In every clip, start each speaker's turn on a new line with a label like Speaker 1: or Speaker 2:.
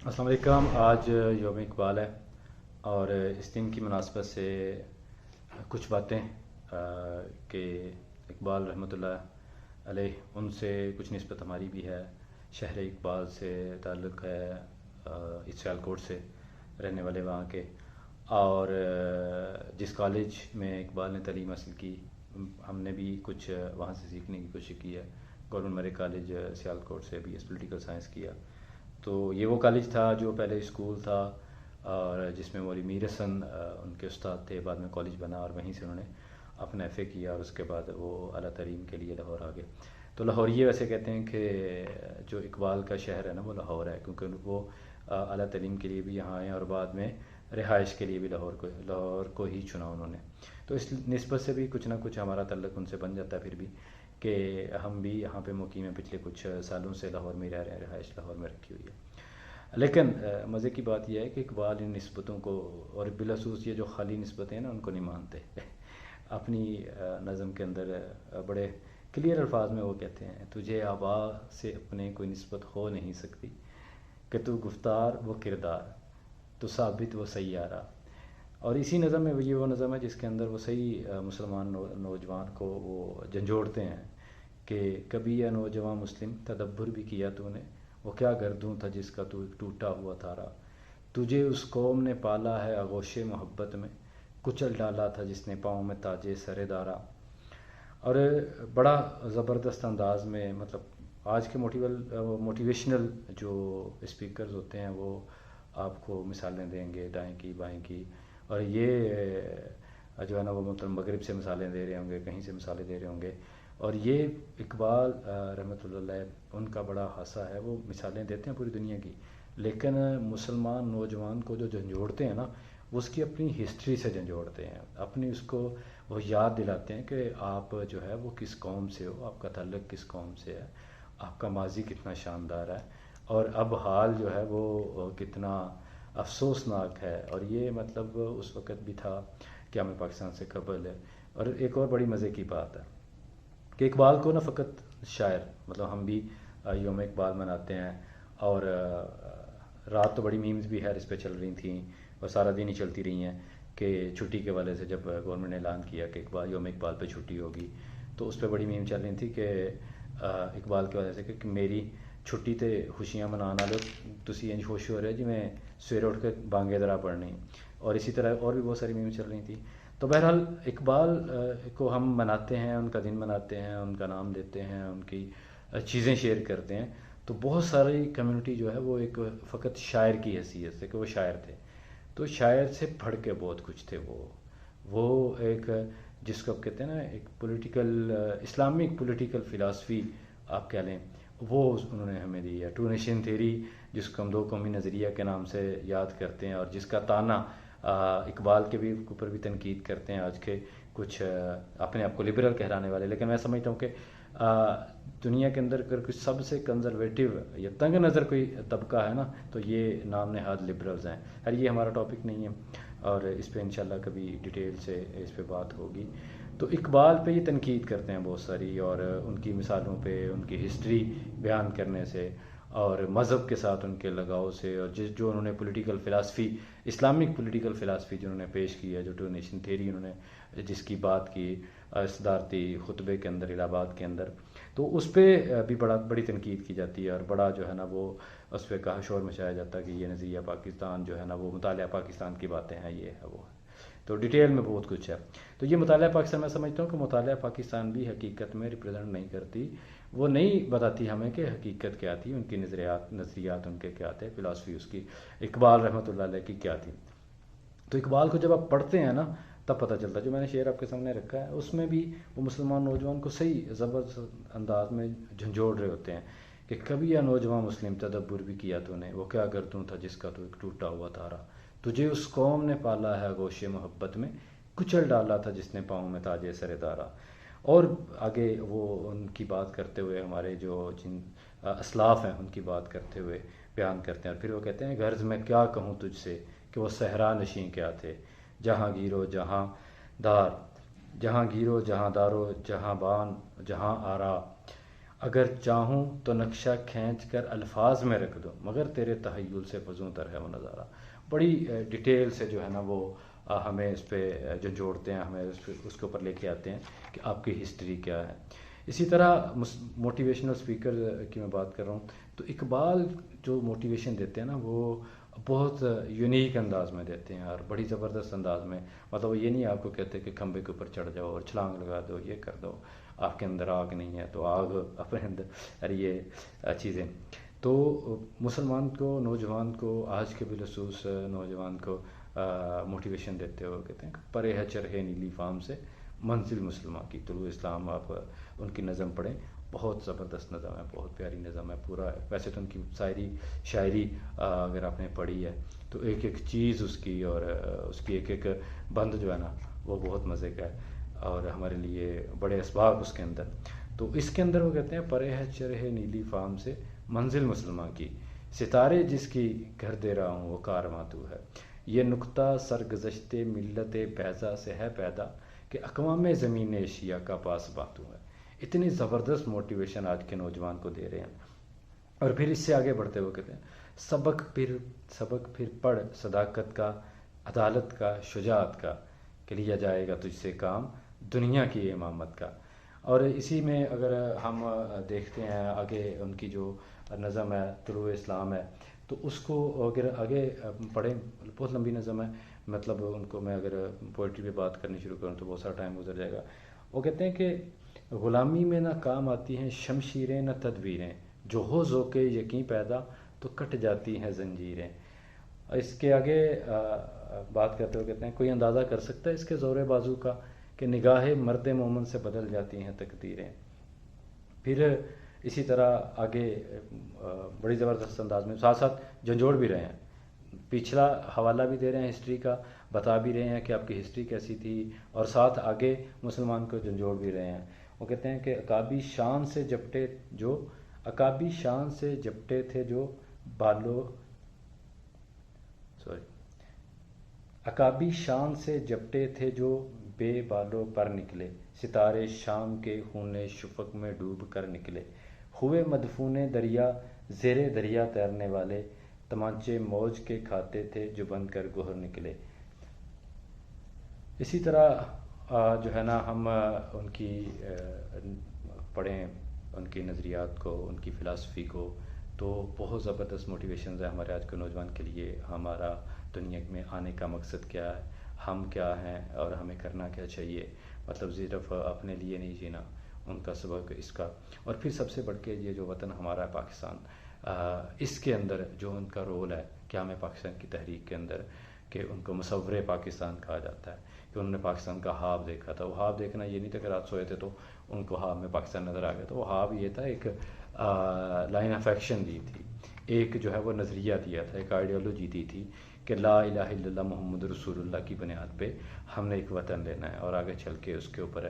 Speaker 1: السلام علیکم۔ آج یوم اقبال ہے اور اس دن کی مناسبت سے کچھ باتیں کہ اقبال رحمۃ اللہ علیہ ان سے کچھ نسبت ہماری بھی ہے۔ شہر اقبال سے تعلق ہے، اس سیال کوٹ سے رہنے والے وہاں کے، اور جس کالج میں اقبال نے تعلیم حاصل کی ہم نے بھی کچھ وہاں سے سیکھنے کی کوشش کی ہے۔ گورنمنٹ میرے کالج سیال کوٹ سے بی ایس پولیٹیکل سائنس کیا۔ تو یہ وہ کالج تھا جو پہلے اسکول تھا اور جس میں مولوی میر حسن ان کے استاد تھے، بعد میں کالج بنا اور وہیں سے انہوں نے اپنا ایف اے کیا اور اس کے بعد وہ اعلیٰ تعلیم کے لیے لاہور آ گئے۔ تو لاہوریے ویسے کہتے ہیں کہ جو اقبال کا شہر ہے نا وہ لاہور ہے، کیونکہ وہ اعلیٰ تعلیم کے لیے بھی یہاں آئے اور بعد میں رہائش کے لیے بھی لاہور کو ہی چنا انہوں نے۔ تو اس نسبت سے بھی کچھ نہ کچھ ہمارا تعلق ان سے بن جاتا ہے پھر بھی، کہ ہم بھی یہاں پہ مقیم ہیں، پچھلے کچھ سالوں سے لاہور میں رہ رہے ہیں، رہائش لاہور میں رکھی ہوئی ہے۔ لیکن مزے کی بات یہ ہے کہ اقبال ان نسبتوں کو، اور بالخصوص یہ جو خالی نسبتیں ہیں نا، ان کو نہیں مانتے۔ اپنی نظم کے اندر بڑے کلیئر الفاظ میں وہ کہتے ہیں، تجھے آبا سے اپنے کوئی نسبت ہو نہیں سکتی، کہ تو گفتار وہ کردار، تو ثابت وہ سیارہ۔ اور اسی نظم میں یہ وہ نظم ہے جس کے اندر وہ صحیح مسلمان نوجوان کو وہ جھنجھوڑتے ہیں کہ کبھی یا نوجوان مسلم تدبر بھی کیا تو نے، وہ کیا گردوں تھا جس کا تو ایک ٹوٹا ہوا تارا، تجھے اس قوم نے پالا ہے آغوش محبت میں، کچل ڈالا تھا جس نے پاؤں میں تاج سر دارا۔ اور بڑا زبردست انداز میں، مطلب آج کے موٹیویشنل جو اسپیکرز ہوتے ہیں وہ آپ کو مثالیں دیں گے دائیں کی بائیں کی، اور یہ جو ہے نا وہ مطلب مغرب سے مثالیں دے رہے ہوں گے، کہیں سے مثالیں دے رہے ہوں گے، اور یہ اقبال رحمۃ اللہ علیہ ان کا بڑا خاصہ ہے، وہ مثالیں دیتے ہیں پوری دنیا کی، لیکن مسلمان نوجوان کو جو جھنجھوڑتے ہیں نا، وہ اس کی اپنی ہسٹری سے جھنجھوڑتے ہیں، اپنی اس کو وہ یاد دلاتے ہیں کہ آپ جو ہے وہ کس قوم سے ہو، آپ کا تعلق کس قوم سے ہے، آپ کا ماضی کتنا شاندار ہے، اور اب حال جو ہے وہ کتنا افسوسناک ہے۔ اور یہ مطلب اس وقت بھی تھا قیام پاکستان سے قبل ہے۔ اور ایک اور بڑی مزے کی بات ہے کہ اقبال کو نہ فقط شاعر، مطلب ہم بھی یوم اقبال مناتے ہیں، اور رات تو بڑی میمز بھی ہے اس پہ چل رہی تھیں اور سارا دن ہی چلتی رہی ہیں کہ چھٹی کے والے سے جب گورنمنٹ نے اعلان کیا کہ یوم اقبال پہ چھٹی ہوگی، تو اس پہ بڑی میم چل رہی تھی کہ اقبال کی وجہ سے کہ میری چھٹی تے خوشیاں منانا لو، تسی انج خوش ہو رہے جی میں سویرے اٹھ کے بانگے ذرا پڑھنی، اور اسی طرح اور بھی بہت ساری میم چل رہی تھیں۔ تو بہرحال اقبال کو ہم مناتے ہیں، ان کا دن مناتے ہیں، ان کا نام دیتے ہیں، ان کی چیزیں شیئر کرتے ہیں، تو بہت ساری کمیونٹی جو ہے وہ ایک فقط شاعر کی حیثیت سے کہ وہ شاعر تھے، تو شاعر سے پڑھ کے بہت کچھ تھے وہ ایک جس کو آپ کہتے ہیں نا ایک پولیٹیکل اسلامک پولیٹیکل فلاسفی آپ کہہ لیں، وہ انہوں نے ہمیں دی ہے۔ ٹو نیشن تھیوری جس کو ہم دو قومی نظریہ کے نام سے یاد کرتے ہیں، اور جس کا تانا اقبال کے بھی اوپر بھی تنقید کرتے ہیں آج کے کچھ اپنے آپ کو لبرل کہلانے والے، لیکن میں سمجھتا ہوں کہ دنیا کے اندر اگر کوئی سب سے کنزرویٹو یا تنگ نظر کوئی طبقہ ہے نا تو یہ نام نہاد لبرلز ہیں۔ خیر یہ ہمارا ٹاپک نہیں ہے، اور اس پہ انشاءاللہ کبھی ڈیٹیل سے اس پہ بات ہوگی۔ تو اقبال پہ یہ تنقید کرتے ہیں بہت ساری، اور ان کی مثالوں پہ، ان کی ہسٹری بیان کرنے سے، اور مذہب کے ساتھ ان کے لگاؤ سے، اور جو انہوں نے political philosophy, Islamic political philosophy جو انہوں نے پیش کی ہے، جو ٹو نیشن تھیوری انہوں نے جس کی بات کی صدارتی خطبے کے اندر الہ آباد کے اندر، تو اس پہ بھی بڑی تنقید کی جاتی ہے، اور بڑا جو ہے نا وہ اس پہ کہا شور مچایا جاتا ہے کہ یہ نظریہ پاکستان جو ہے نا وہ مطالعہ پاکستان کی باتیں ہیں، یہ ہے وہ ہے۔ تو ڈیٹیل میں بہت کچھ ہے۔ تو یہ مطالعہ پاکستان میں سمجھتا ہوں کہ مطالعہ پاکستان بھی حقیقت میں ریپرزینٹ نہیں کرتی، وہ نہیں بتاتی ہمیں کہ حقیقت کیا تھی، ان کی نظریات ان کے کیا تھے، فلاسفی اس کی اقبال رحمۃ اللہ علیہ کی کیا تھی۔ تو اقبال کو جب آپ پڑھتے ہیں نا تب پتہ چلتا ہے، جو میں نے شعر آپ کے سامنے رکھا ہے اس میں بھی وہ مسلمان نوجوان کو صحیح زبردست انداز میں جھنجھوڑ رہے ہوتے ہیں کہ کبھی یا نوجوان مسلم تدبر بھی کیا تو نے، وہ کیا گردوں تھا جس کا تو ایک ٹوٹا ہوا تارا، تجھے اس قوم نے پالا ہے آغوش محبت میں، کچل ڈالا تھا جس نے پاؤں میں تاج سر دارا۔ اور آگے وہ ان کی بات کرتے ہوئے ہمارے جو جن اسلاف ہیں ان کی بات کرتے ہوئے بیان کرتے ہیں، اور پھر وہ کہتے ہیں غرض میں کیا کہوں تجھ سے کہ وہ صحرا نشیں کیا تھے، جہاں گیرو جہاں دار، جہاں گیرو جہاں دارو جہاں بان جہاں آرا، اگر چاہوں تو نقشہ کھینچ کر الفاظ میں رکھ دو، مگر تیرے تحیل سے فزوں تر ہے وہ نظارہ. بڑی ڈیٹیل سے جو ہے نا وہ ہمیں اس پہ جھنجھوڑتے ہیں، ہمیں اس کے اوپر لے کے آتے ہیں کہ آپ کی ہسٹری کیا ہے. اسی طرح موٹیویشنل اسپیکر کی میں بات کر رہا ہوں تو اقبال جو موٹیویشن دیتے ہیں نا وہ بہت یونیک انداز میں دیتے ہیں اور بڑی زبردست انداز میں. مطلب وہ یہ نہیں آپ کو کہتے کہ کھمبے کے اوپر چڑھ جاؤ اور چھلانگ لگا دو، یہ کر دو، آپ کے اندر آگ نہیں ہے تو آگ اپنے اندر، یہ چیزیں. تو مسلمان کو، نوجوان کو، آج کے بالخصوص نوجوان کو موٹیویشن دیتے ہوئے کہتے ہیں کہ پرے ہے چرخے نیلی فام سے منزل مسلمہ کی. طلوع اسلام آپ ان کی نظم پڑھیں، بہت زبردست نظم ہے، بہت پیاری نظم ہے. پورا ویسے تو ان کی شاعری اگر آپ نے پڑھی ہے تو ایک ایک چیز اس کی اور اس کی ایک ایک بند جو ہے نا وہ بہت مزے کا ہے اور ہمارے لیے بڑے اسباق اس کے اندر. تو اس کے اندر وہ کہتے ہیں پرے ہے چرخے نیلی فام سے منزل مسلمہ کی، ستارے جس کی گھر دے رہا ہوں وہ کارواں تو ہے. یہ نقطہ سرگزشت ملت بیضا سے ہے پیدا کہ اقوام زمین ایشیا کا پاس باتو ہے. اتنی زبردست موٹیویشن آج کے نوجوان کو دے رہے ہیں. اور پھر اس سے آگے بڑھتے ہوئے کہتے ہیں سبق پھر پڑھ صداقت کا، عدالت کا، شجاعت کا، کہ لیا جائے گا تجھ سے کام دنیا کی امامت کا. اور اسی میں اگر ہم دیکھتے ہیں آگے ان کی جو نظم ہے طلوع اسلام ہے تو اس کو اگر آگے پڑھیں، بہت لمبی نظم ہے، مطلب ان کو میں اگر پوئٹری پہ بات کرنی شروع کروں تو بہت سارا ٹائم گزر جائے گا. وہ کہتے ہیں کہ غلامی میں نہ کام آتی ہیں شمشیریں نہ تدبیریں، جو ہو ذوق یقین پیدا تو کٹ جاتی ہیں زنجیریں. اس کے آگے بات کرتے ہوئے کہتے ہیں کوئی اندازہ کر سکتا ہے اس کے زور بازو کا کہ نگاہ مرد مومن سے بدل جاتی ہیں تقدیریں. پھر اسی طرح آگے بڑی زبردست انداز میں ساتھ ساتھ جھنجھوڑ بھی رہے ہیں، پچھلا حوالہ بھی دے رہے ہیں ہسٹری کا، بتا بھی رہے ہیں کہ آپ کی ہسٹری کیسی تھی، اور ساتھ آگے مسلمان کو جھنجھوڑ بھی رہے ہیں. وہ کہتے ہیں کہ عقابی شان سے جپٹے تھے جو عقابی شان سے جپٹے تھے جو بے بالوں پر نکلے، ستارے شام کے خون شفق میں ڈوب کر نکلے، ہوئے مدفون دریا زیر دریا تیرنے والے، تمانچے موج کے کھاتے تھے جو بن کر گوہر نکلے. اسی طرح جو ہے نا ہم ان کی پڑھیں ان کی نظریات کو، ان کی فلاسفی کو، تو بہت زبردست موٹیویشنز ہیں ہمارے آج کے نوجوان کے لیے. ہمارا دنیا میں آنے کا مقصد کیا ہے، ہم کیا ہیں اور ہمیں کرنا کیا چاہیے، مطلب صرف اپنے لیے نہیں جینا، ان کا سبق اس کا. اور پھر سب سے بڑھ کے یہ جو وطن ہمارا ہے پاکستان، اس کے اندر جو ان کا رول ہے کیا ہمیں پاکستان کی تحریک کے اندر، کہ ان کو مصور پاکستان کہا جاتا ہے، کہ انہوں نے پاکستان کا خواب دیکھا تھا. وہ خواب دیکھنا یہ نہیں تھا کہ رات سوئے تھے تو ان کو خواب میں پاکستان نظر آ گیا. تو وہ خواب یہ تھا، ایک لائن آف ایکشن دی تھی، ایک جو ہے وہ نظریہ دیا تھا، ایک آئیڈیالوجی دی تھی کہ لا الہ الا اللہ محمد رسول اللہ کی بنیاد پہ ہم نے ایک وطن لینا ہے. اور آگے چل کے اس کے اوپر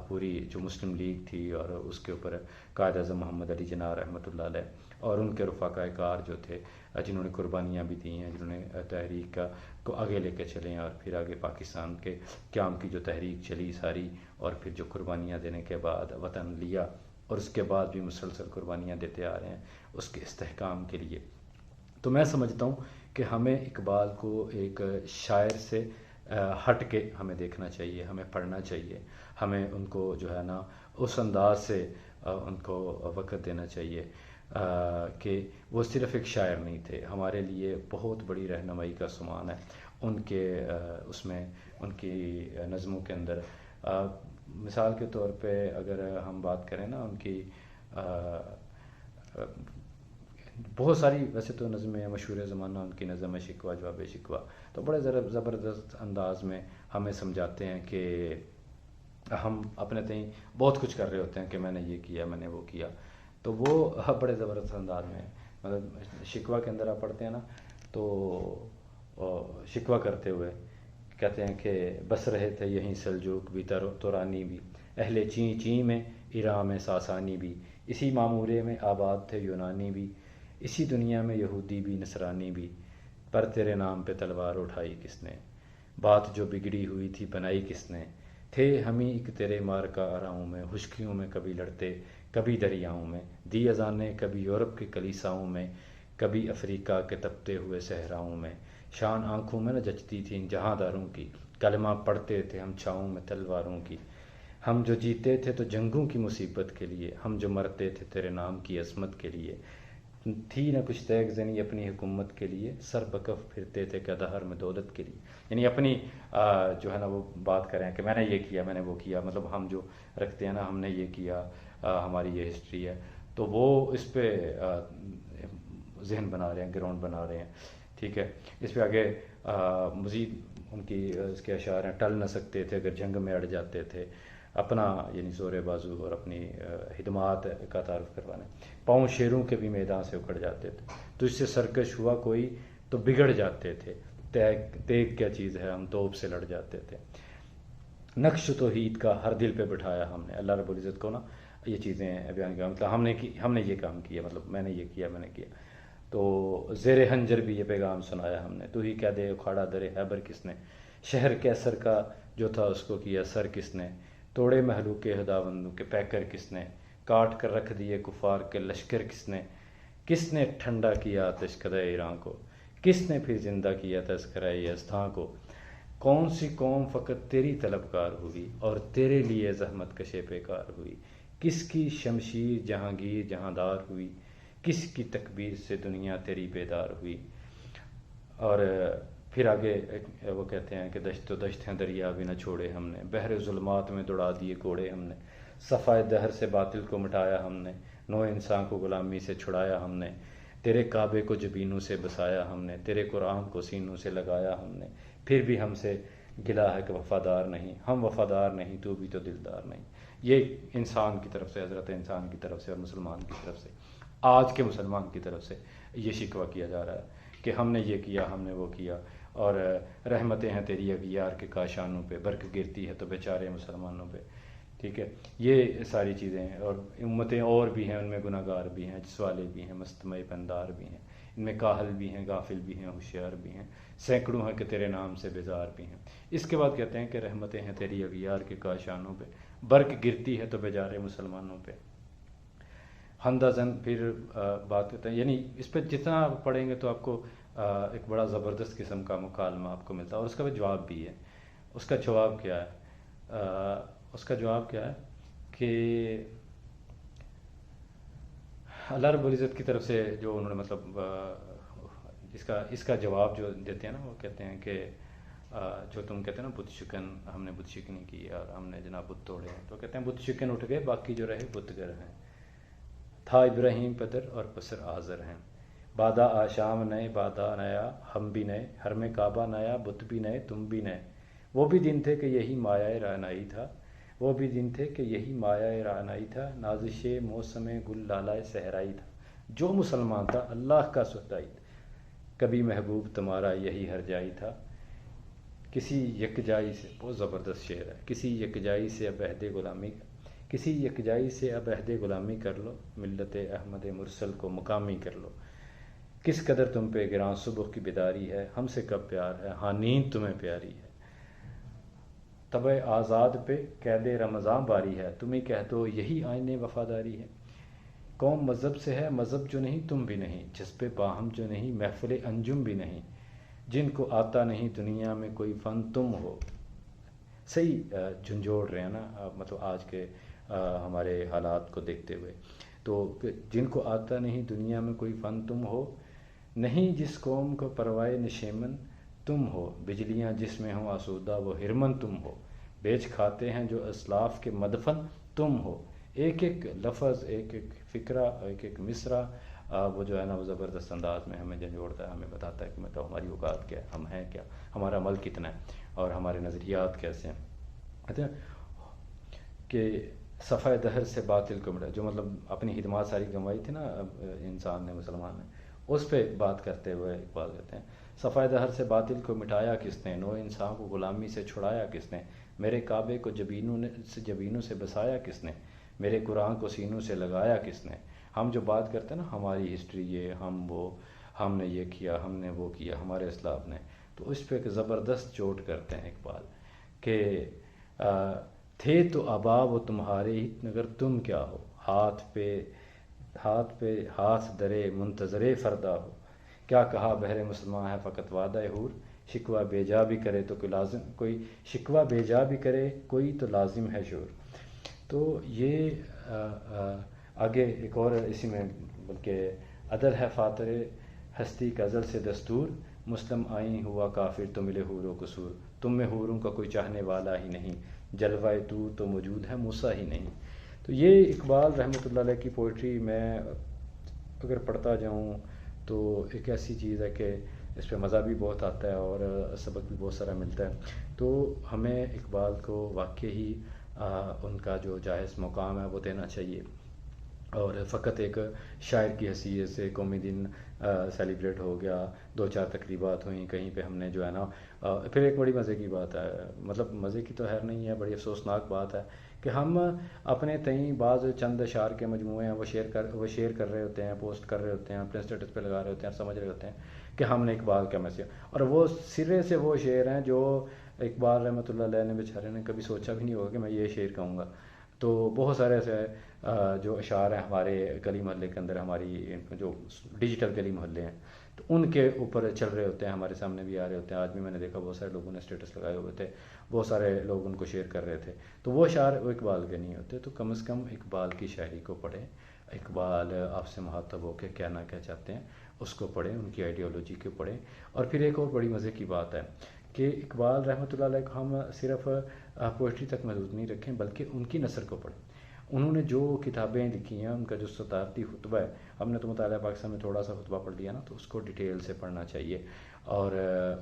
Speaker 1: پوری جو مسلم لیگ تھی اور اس کے اوپر قائد اعظم محمد علی جناح رحمۃ اللہ علیہ اور ان کے رفقاء کار جو تھے جنہوں نے قربانیاں بھی دی ہیں، جنہوں نے تحریک کو آگے لے کے چلے ہیں، اور پھر آگے پاکستان کے قیام کی جو تحریک چلی ساری، اور پھر جو قربانیاں دینے کے بعد وطن لیا، اور اس کے بعد بھی مسلسل قربانیاں دیتے آ رہے ہیں اس کے استحکام کے لیے. تو میں سمجھتا ہوں کہ ہمیں اقبال کو ایک شاعر سے ہٹ کے ہمیں دیکھنا چاہیے، ہمیں پڑھنا چاہیے، ہمیں ان کو جو ہے نا اس انداز سے ان کو وقت دینا چاہیے کہ وہ صرف ایک شاعر نہیں تھے، ہمارے لیے بہت بڑی رہنمائی کا سامان ہے ان کے اس میں، ان کی نظموں کے اندر. مثال کے طور پہ اگر ہم بات کریں نا ان کی بہت ساری ویسے تو نظمیں ہیں، مشہور زمانہ ان کی نظم ہے شکوہ جواب شکوہ، تو بڑے زبردست انداز میں ہمیں سمجھاتے ہیں کہ ہم اپنے تئیں بہت کچھ کر رہے ہوتے ہیں کہ میں نے یہ کیا، میں نے وہ کیا. تو وہ بڑے زبردست انداز میں مطلب شکوہ کے اندر آپ پڑھتے ہیں نا تو شکوہ کرتے ہوئے کہتے ہیں کہ بس رہے تھے یہیں سلجوق بھی تورانی بھی، اہل چین چین میں ایران ساسانی بھی، اسی معمورے میں آباد تھے یونانی بھی، اسی دنیا میں یہودی بھی نصرانی بھی، پر تیرے نام پہ تلوار اٹھائی کس نے، بات جو بگڑی ہوئی تھی بنائی کس نے، تھے ہمیں ایک تیرے مار کا آراؤں میں، خشکیوں میں کبھی لڑتے کبھی دریاؤں میں، دی اذانیں کبھی یورپ کے کلیساؤں میں، کبھی افریقہ کے تپتے ہوئے صحراؤں میں، شان آنکھوں میں نہ جچتی تھیں جہاں داروں کی، کلمہ پڑھتے تھے ہم چھاؤں میں تلواروں کی، ہم جو جیتے تھے تو جنگوں کی مصیبت کے لیے، ہم جو مرتے تھے تیرے نام کی عظمت کے لیے، تھی نہ کچھ تیغ زنی اپنی حکومت کے لیے، سر بکف پھرتے تھے قدہر میں دولت کے لیے. یعنی اپنی جو ہے نا وہ بات کریں کہ میں نے یہ کیا، میں نے وہ کیا، مطلب ہم جو رکھتے ہیں نا ہم نے یہ کیا، ہماری یہ ہسٹری ہے، تو وہ اس پہ ذہن بنا رہے ہیں، گراؤنڈ بنا رہے ہیں. ٹھیک ہے. اس پہ آگے مزید ان کی اس کے اشعار ہیں، ٹل نہ سکتے تھے اگر جنگ میں اڑ جاتے تھے، اپنا یعنی زور بازو اور اپنی خدمات کا تعارف کروانے، پاؤں شیروں کے بھی میدان سے اکھڑ جاتے تھے، تجھ سے سرکش ہوا کوئی تو بگڑ جاتے تھے، تیگ کیا چیز ہے ہم توپ سے لڑ جاتے تھے، نقش توحید کا ہر دل پہ بٹھایا ہم نے. اللہ رب العزت کو نا یہ چیزیں بیان کیا، مطلب ہم نے یہ کام کیا، مطلب میں نے یہ کیا، میں نے کیا. تو زیر خنجر بھی یہ پیغام سنایا ہم نے، تو ہی کہہ دے اکھاڑا در خیبر کس نے، شہر کیسر کا جو تھا اس کو کیا سر کس نے، توڑے محلوق کے خداوندوں کے پیکر کس نے، کاٹ کر رکھ دیے کفار کے لشکر کس نے ٹھنڈا کیا آتش کدہ ایران کو، کس نے پھر زندہ کیا تذکرہ استھاں کو، کون سی قوم فقط تیری طلبگار ہوئی اور تیرے لیے زحمت کشے پیکار ہوئی، کس کی شمشیر جہانگیر جہاندار ہوئی، کس کی تکبیر سے دنیا تیری بیدار ہوئی. اور پھر آگے وہ کہتے ہیں کہ دشت و دشت ہیں دریا بھی نہ چھوڑے ہم نے، بحر ظلمات میں دوڑا دیے کوڑے ہم نے، صفائے دہر سے باطل کو مٹایا ہم نے، نو انسان کو غلامی سے چھڑایا ہم نے، تیرے کعبے کو جبینوں سے بسایا ہم نے، تیرے قرآن کو سینوں سے لگایا ہم نے، پھر بھی ہم سے گلا ہے کہ وفادار نہیں، ہم وفادار نہیں تو بھی تو دلدار نہیں. یہ انسان کی طرف سے، حضرت انسان کی طرف سے اور مسلمان کی طرف سے، آج کے مسلمان کی طرف سے یہ شکوہ کیا جا رہا ہے کہ ہم نے یہ کیا، ہم نے وہ کیا، اور رحمتیں ہیں تیری اغیار کے کاشانوں پہ، برق گرتی ہے تو بیچارے مسلمانوں پہ. ٹھیک ہے. یہ ساری چیزیں ہیں، اور امتیں اور بھی ہیں، ان میں گناہ گار بھی ہیں، جس والے بھی ہیں، مستمع پندار بھی ہیں، ان میں کاہل بھی ہیں، غافل بھی ہیں، ہوشیار بھی ہیں، سینکڑوں ہیں کہ تیرے نام سے بیزار بھی ہیں. اس کے بعد کہتے ہیں کہ رحمتیں ہیں تیری اغیار کے کاشانوں پہ، برق گرتی ہے تو بیچارے مسلمانوں پہ. حمدہ زن پھر بات کرتے ہیں، یعنی اس پہ جتنا آپ پڑھیں گے تو آپ کو ایک بڑا زبردست قسم کا مکالمہ آپ کو ملتا ہے. اور اس کا بھی جواب بھی ہے. اس کا جواب کیا ہے؟ اس کا جواب کیا ہے کہ اللہ رب العزت کی طرف سے جو انہوں نے مطلب اس کا جواب جو دیتے ہیں نا، وہ کہتے ہیں کہ جو تم کہتے ہیں نا بت شکن، ہم نے بت شکنی کی اور ہم نے جناب بت توڑے ہیں، تو کہتے ہیں بت شکن اٹھ گئے، باقی جو رہے بت گر ہیں، تھا ابراہیم پدر اور پسر آزر ہیں، بادہ آشام نئے بادہ نیا ہم بھی نئے، حرم کعبہ نیا بت بھی نئے تم بھی نئے، وہ بھی دن تھے کہ یہی مایہ رعنائی تھا، وہ بھی دن تھے کہ یہی مایہ رعنائی تھا، نازش موسم گل لالائے صحرائی تھا، جو مسلمان تھا اللہ کا ستائی تھا، کبھی محبوب تمہارا یہی ہر جائی تھا، کسی یکجائی سے، بہت زبردست شعر ہے، کسی یکجائی سے اب عہد غلامی، کسی یکجائی سے اب عہد غلامی کر لو، ملت احمد مرسل کو مقامی کر لو، کس قدر تم پہ گراں صبح کی بیداری ہے، ہم سے کب پیار ہے، ہاں نیند تمہیں پیاری ہے، طبع آزاد پہ قید رمضان باری ہے، تمہیں کہہ دو یہی آئین وفاداری ہے، قوم مذہب سے ہے مذہب جو نہیں تم بھی نہیں، جذب باہم جو نہیں محفل انجم بھی نہیں، جن کو آتا نہیں دنیا میں کوئی فن تم ہو. صحیح جھنجھوڑ رہے ہیں نا مطلب آج کے ہمارے حالات کو دیکھتے ہوئے. تو جن کو آتا نہیں دنیا میں کوئی فن تم ہو، نہیں جس قوم کو پروائے نشیمن تم ہو، بجلیاں جس میں ہوں آسودہ وہ ہرمن تم ہو، بیچ کھاتے ہیں جو اسلاف کے مدفن تم ہو، ایک ایک لفظ، ایک ایک فکرہ، ایک ایک مصرع وہ جو ہے نا وہ زبردست انداز میں ہمیں جھنجھوڑتا ہے، ہمیں بتاتا ہے کہ مطلب ہماری اوقات کیا ہے، ہم ہیں کیا، ہمارا عمل کتنا ہے اور ہمارے نظریات کیسے ہیں. کہتے ہیں کہ صفحہ دہر سے باطل کو مٹا، جو مطلب اپنی خدمات ساری گنوائی تھی نا انسان نے، مسلمان نے، اس پہ بات کرتے ہوئے اقبال کہتے ہیں صفحہ دہر سے باطل کو مٹایا کس نے، نو انسان کو غلامی سے چھڑایا کس نے، میرے کعبے کو جبینوں سے بسایا کس نے، میرے قرآن کو سینوں سے لگایا کس نے. ہم جو بات کرتے ہیں نا ہماری ہسٹری یہ، ہم نے یہ کیا، ہم نے وہ کیا، ہمارے اسلاف نے، تو اس پہ ایک زبردست چوٹ کرتے ہیں اقبال کہ تھے تو آبا وہ تمہارے ہی مگر تم کیا ہو، ہاتھ پہ ہاتھ درے منتظر فردا ہو، کیا کہا بہر مسلمان ہے فقط وعدہ حور، شکوہ بے جا بھی کرے تو کوئی شکوہ بے جا بھی کرے کوئی تو لازم ہے شور۔ تو یہ آگے ایک اور اسی میں بلکہ عدل ہے فاتر ہستی کا ازل سے دستور، مسلم آئیں ہوا کافر تو ملے حور و قصور، تم میں حوروں کا کوئی چاہنے والا ہی نہیں، جلوہ طور تو موجود ہے موسیٰ ہی نہیں۔ تو یہ اقبال رحمۃ اللہ علیہ کی پوئٹری میں اگر پڑھتا جاؤں تو ایک ایسی چیز ہے کہ اس پہ مزہ بھی بہت آتا ہے اور سبق بھی بہت سارا ملتا ہے۔ تو ہمیں اقبال کو واقعی ان کا جو جائز مقام ہے وہ دینا چاہیے، اور فقط ایک شاعر کی حیثیت سے قومی دن سیلیبریٹ ہو گیا، 2-4 تقریبات ہوئیں کہیں پہ، ہم نے جو ہے نا پھر ایک بڑی مزے کی بات ہے، مطلب مزے کی تو خیر نہیں ہے، بڑی افسوسناک بات ہے کہ ہم اپنے تئیں بعض چند اشعار کے مجموعے ہیں وہ شیئر کر رہے ہوتے ہیں، پوسٹ کر رہے ہوتے ہیں، اپنے اسٹیٹس پہ لگا رہے ہوتے ہیں، سمجھ رہے ہوتے ہیں کہ ہم نے اقبال کا میسج، اور وہ سرے سے وہ شعر ہیں جو اقبال رحمۃ اللہ علیہ نے بیچارے نے کبھی سوچا بھی نہیں ہوگا کہ میں یہ شعر کہوں گا۔ تو بہت سارے ایسے جو اشعار ہیں ہمارے گلی محلے کے اندر، ہماری جو ڈیجیٹل گلی محلے ہیں، تو ان کے اوپر چل رہے ہوتے ہیں، ہمارے سامنے بھی آ رہے ہوتے ہیں۔ آج بھی میں نے دیکھا بہت سارے لوگوں نے اسٹیٹس لگائے ہوئے تھے، بہت سارے لوگ ان کو شیئر کر رہے تھے۔ تو وہ اشعار وہ اقبال کے نہیں ہوتے، تو کم از کم اقبال کی شاعری کو پڑھیں، اقبال آپ سے مخاطب ہو کے کیا نہ کیا چاہتے ہیں اس کو پڑھیں، ان کی آئیڈیالوجی کو پڑھیں۔ اور پھر ایک اور بڑی مزے کی بات ہے کہ اقبال رحمۃ اللہ علیہ کو ہم صرف پوئٹری تک محدود نہیں رکھیں بلکہ ان کی نثر کو پڑھیں۔ انہوں نے جو کتابیں لکھی ہیں، ان کا جو صدارتی خطبہ ہے، ہم نے تو مطالعہ پاکستان میں تھوڑا سا خطبہ پڑھ لیا نا، تو اس کو ڈیٹیل سے پڑھنا چاہیے، اور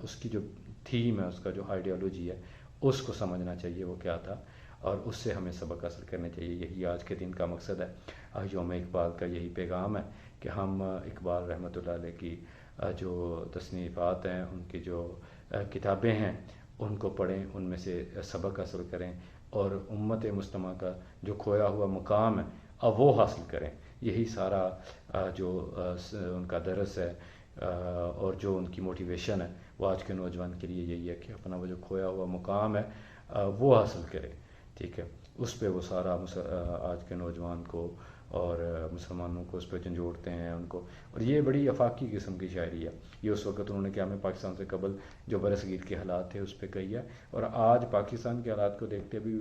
Speaker 1: اس کی جو تھیم ہے، اس کا جو آئیڈیالوجی ہے، اس کو سمجھنا چاہیے وہ کیا تھا، اور اس سے ہمیں سبق حاصل کرنے چاہیے۔ یہی آج کے دن کا مقصد ہے، یوم اقبال کا یہی پیغام ہے کہ ہم اقبال رحمۃ اللہ علیہ کی جو تصنیفات ہیں، ان کی جو کتابیں ہیں، ان کو پڑھیں، ان میں سے سبق حاصل کریں، اور امت مسلمہ کا جو کھویا ہوا مقام ہے اب وہ حاصل کریں۔ یہی سارا جو ان کا درس ہے اور جو ان کی موٹیویشن ہے، وہ آج کے نوجوان کے لیے یہی ہے کہ اپنا وہ جو کھویا ہوا مقام ہے وہ حاصل کرے، ٹھیک ہے۔ اس پہ وہ سارا آج کے نوجوان کو اور مسلمانوں کو اس پہ جھنجھوڑتے ہیں ان کو، اور یہ بڑی آفاقی قسم کی شاعری ہے۔ یہ اس وقت انہوں نے کیا ہمیں پاکستان سے قبل جو برصغیر کے حالات تھے اس پہ کہی ہے، اور آج پاکستان کے حالات کو دیکھتے بھی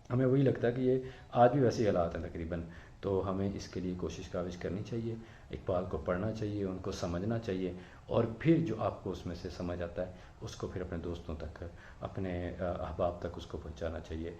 Speaker 1: ہمیں وہی لگتا ہے کہ یہ آج بھی ویسے حالات ہیں تقریباً۔ تو ہمیں اس کے لیے کوشش کاوش کرنی چاہیے، اقبال کو پڑھنا چاہیے، ان کو سمجھنا چاہیے، اور پھر جو آپ کو اس میں سے سمجھ آتا ہے اس کو پھر اپنے دوستوں تک، اپنے احباب تک اس کو پہنچانا چاہیے۔